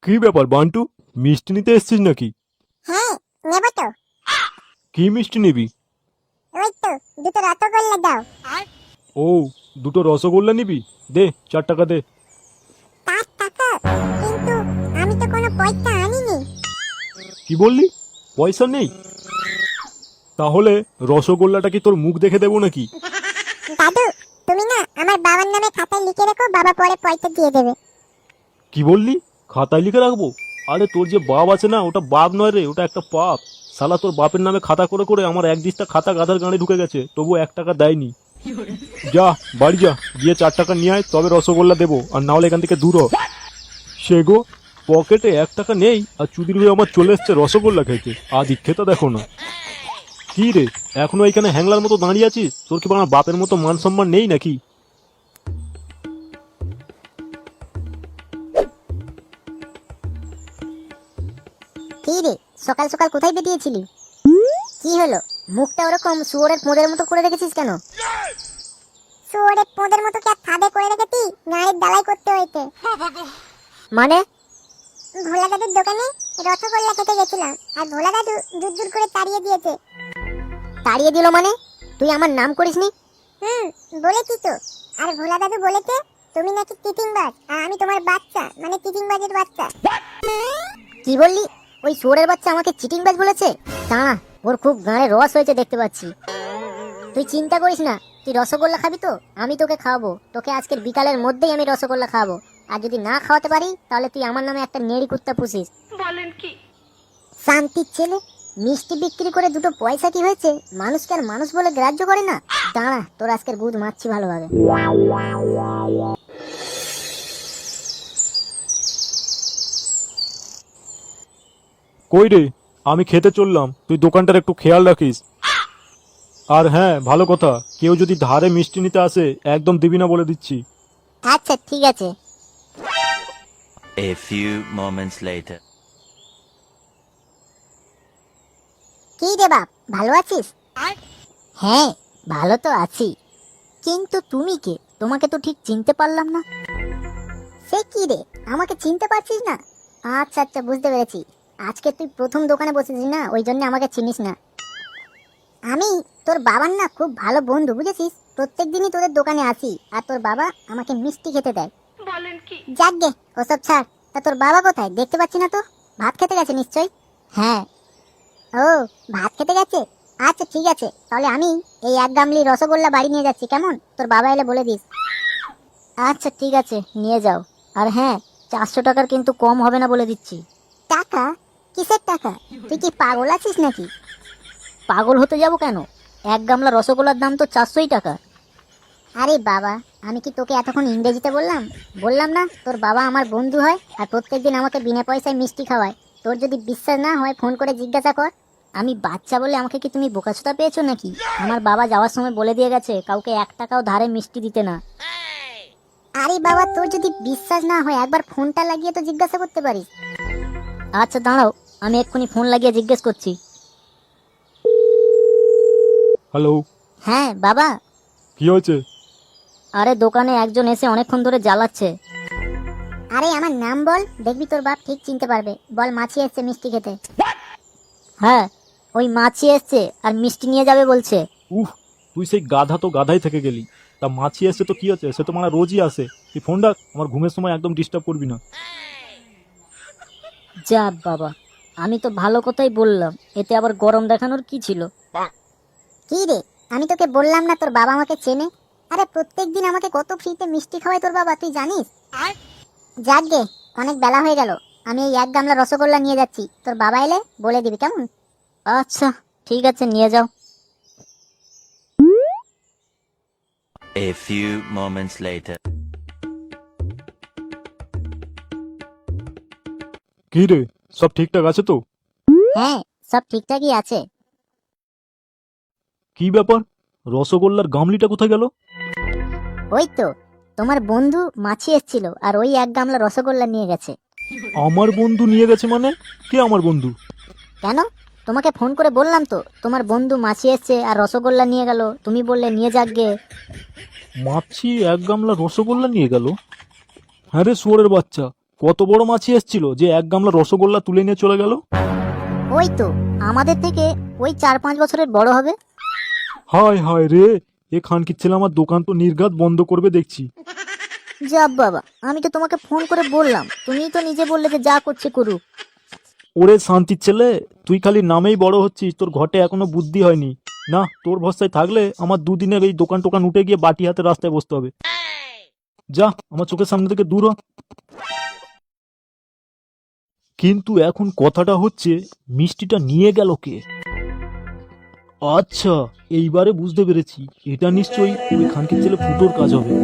কি ব্যাপার বান্টু, মিষ্টি নিতে এসেছিস নাকি? হ্যাঁ, নেবো তো। কি মিষ্টি নিবি? ওই তো, দুটো রসগোল্লা দাও। ও, দুটো রসগোল্লা নিবি? দে 4 টাকা দে। 4 টাকা? কিন্তু আমি তো কোনো পয়সা আনিনি। কি বললি? পয়সা নেই? তাহলে রসগোল্লাটা কি তোর মুখ দেখে দেবো নাকি? দাদু, তুমি না আমার বাবার নামে খাতায় লিখে রেখো, বাবা পরে পয়সা দিয়ে দেবে। কি বললি? খাতায় লিখে রাখবো? আরে তোর যে বাপ আছে না, ওটা বাপ নয় রে, ওটা একটা পাপ। শালা তোর বাপের নামে খাতা করে করে আমার এক দিস্তা খাতা গাধার গাঁড়ে ঢুকে গেছে, তবু 1 টাকা দেয়নি। যা বাড়ি যা, গিয়ে 4 টাকা নিয়ে আয়, তবে রসগোল্লা দেবো, আর না হলে এখান থেকে দূর হ। সে গো, পকেটে 1 টাকা নেই আর চুদির হয়ে আমার চলে এসছে রসগোল্লা খেতে। আদিক্ষেতা দেখো না। কি রে, এখনো এখানে হ্যাংলার মতো দাঁড়িয়ে আছিস? তোর কি আমার বাপের মতো মান সম্মান নেই নাকি? কি রে, সকাল সকাল কোথায় বেরিয়েছিলি? কি হলো, মুখটা ওরকম শুয়োরের পোঁদের মতো করে রেখেছিস কেন? শুয়োরের পোঁদের মতো কি আর ফাঁদে করে রেখেছি, গাড়ির ডালাই করতে হয়েছে। মানে? ভোলা দাদুর দোকানে রসগোল্লা খেতে গেছিলাম, আর ভোলা দাদু দূর দূর করে তাড়িয়ে দিয়েছে। তাড়িয়ে দিল মানে? তুই আমার নাম করিসনি? বলেছি তো। আর ভোলা দাদু বলেছে তুমি নাকি চিটিংবাজ, আর আমি তোমার বাচ্চা, মানে চিটিংবাজের বাচ্চা। কি বললি? ওই শুয়োরের বাচ্চা আমাকে চিটিংবাজ বলেছে? দাঁড়া, ওর খুব গাঁড়ে রস হয়েছে দেখতে পাচ্ছি। তুই চিন্তা করিস না, তুই রসগোল্লা খাবি তো আমি তোকে খাওয়াবো। তোকে আজকের বিকালের মধ্যেই আমি রসগোল্লা খাওয়াবো। আর যদি না খাওয়াতে পারি তাহলে তুই আমার নামে একটা নেড়ি কুত্তা পুষিস। বলেন কি? শান্তির ছেলে, মিষ্টি বিক্রি করে দুটো পয়সা কি হয়েছে? মানুষকে আর মানুষ বলে গ্রাহ্য করে না। দাঁড়া, তোর আজকের গুদ মারছি ভালোভাবে। কই রে, আমি খেতে চললাম, তুই দোকানটার একটু খেয়াল রাখিস। আর হ্যাঁ, ভালো কথা, কেউ যদি ধারে মিষ্টি নিতে আসে একদম দিবি না বলে দিচ্ছি। আচ্ছা ঠিক আছে। A few moments later. কি রে বাপ, ভালো আছিস? হ্যাঁ, ভালো তো আছি। কিন্তু তুমি কে? তোমাকে তো ঠিক চিনতে পারলাম না। সে কি রে, আমাকে চিনতে পারছিস না? আচ্ছা আচ্ছা, বুঝতে পেরেছি। আজকে তুই প্রথম দোকানে বসেছিস না, ওই জন্য আমাকে চিনিস না। আমি তোর বাবার না খুব ভালো বন্ধু, বুঝেছিস? প্রত্যেক দিনই তোদের দোকানে আসি, আর তোর বাবা আমাকে মিষ্টি খেতে দেয়। বলেন কি? যাক গে, ওসব ছাড়। তা তোর বাবা কোথায়? দেখতে পাচ্ছি না তো। ভাত খেতে গেছে নিশ্চয়ই। হ্যাঁ। ও, ভাত খেতে গেছে? আচ্ছা ঠিক আছে, তাহলে আমি এই 1 গামলি রসগোল্লা বাড়ি নিয়ে যাচ্ছি, কেমন? তোর বাবা এলে বলে দিস। আচ্ছা ঠিক আছে, নিয়ে যাও। আর হ্যাঁ, 400 টাকার কিন্তু কম হবে না বলে দিচ্ছি। টাকা? কিসের টাকা? তুই কি পাগল আছিস নাকি? পাগল হতে যাব কেন? 1 গামলা রসগোল্লার দাম তো 400 টাকা। আরে বাবা, আমি কি তোকে এতক্ষণ ইংরেজিতে বললাম? বললাম না তোর বাবা আমার বন্ধু হয়, আর প্রত্যেকদিন আমাকে বিনা পয়সায় মিষ্টি খাওয়ায়। তোর যদি বিশ্বাস না হয় ফোন করে জিজ্ঞাসা কর। আমি বাচ্চা বলে আমাকে কি তুমি বোকাচোদা পেয়েছো নাকি? আমার বাবা যাওয়ার সময় বলে দিয়ে গেছে কাউকে 1 টাকাও ধারে মিষ্টি দিতে না। আরে বাবা, তোর যদি বিশ্বাস না হয় একবার ফোনটা লাগিয়ে তো জিজ্ঞাসা করতে পারিস। আচ্ছা দাঁড়াও, আমি এক্ষুনি ফোন লাগিয়ে জিজ্ঞেস করছি। হ্যালো। হ্যাঁ বাবা। কি হয়েছে? আরে দোকানে একজন এসে অনেকক্ষণ ধরে জ্বালাচ্ছে। আরে আমার নাম বল, দেখবি তোর বাপ ঠিক চিনতে পারবে। বল মাছি এসছে মিষ্টি খেতে। হ্যাঁ, ওই মাছি এসছে আর মিষ্টি নিয়ে যাবে বলছে। উহ, তুই সেই গাধা তো গাধাই থেকে গেলি। তা মাছি আসছে তো কি হচ্ছে, সে তো মানে রোজই আসে। তুই ফোন রাখ, আমার ঘুমের সময় একদম ডিস্টার্ব করবি না। যা বাবা, আমি তো ভালো কথাই বললাম, এতে আবার গরম দেখানোর কি ছিল? কি রে, আমি তোকে বললাম না তোর বাবা আমাকে চেনে? আরে প্রত্যেকদিন আমাকে কত ফ্রিতে মিষ্টি খাওয়ায় তোর বাবা, তুই জানিস? যাক গে, অনেক বেলা হয়ে গেল। আমি এই 1 গামলা রসগোল্লা নিয়ে যাচ্ছি, তোর বাবা এলে বলে দিবি, কেমন? আচ্ছা ঠিক আছে, নিয়ে যাও। A few moments later. কি রে, সব ঠিকঠাক আছে তো? হ্যাঁ, সব ঠিকঠাকই আছে। কি ব্যাপার, রসগোল্লার গামলিটা কোথায় গেল? ওই তো, তোমার বন্ধু মাছি এসেছিল আর ওই 1 গামলা রসগোল্লা নিয়ে গেছে। আমার বন্ধু নিয়ে গেছে মানে? কে আমার বন্ধু? কেন? তোমাকে ফোন করে বললাম তো তোমার বন্ধু মাছি এসছে আর রসগোল্লা নিয়ে গেল, তুমি বললে নিয়ে যাক গে। মাছি 1 গামলা রসগোল্লা নিয়ে গেল? হ্যাঁ রে শুয়োরের বাচ্চা, কত বড় মাছি এসেছিল যে এক গামলা রসগোল্লা তুলে নিয়ে চলে গেল? ওই তো আমাদের থেকে ওই 4-5 বছরের বড় হবে। হায় হায় রে, এ খানকির ছেলে আমার দোকান তো নির্ঘাত বন্ধ করবে দেখছি। যা বাবা, আমি তো তোমাকে ফোন করে বললাম, তুমিই তো নিজে বললে যে যা করছে করুক। ওরে শান্তির ছেলে, তুই খালি নামেই বড় হচ্ছিস, তোর ঘটে এখনো বুদ্ধি হয়নি। না, তোর ভরসায় থাকলে আমার দুদিনের এই দোকান টোকান উঠে গিয়ে বাটি হাতে রাস্তায় বসতে হবে। যা আমার চোখের সামনে থেকে দূর হ। কিন্তু এখন কথাটা হচ্ছে, মিষ্টিটা নিয়ে গেল কে? আচ্ছা, এইবারে বুঝতে পেরেছি, এটা নিশ্চয়ই ওই খানকির ছেলে ফুটোর কাজ হবে।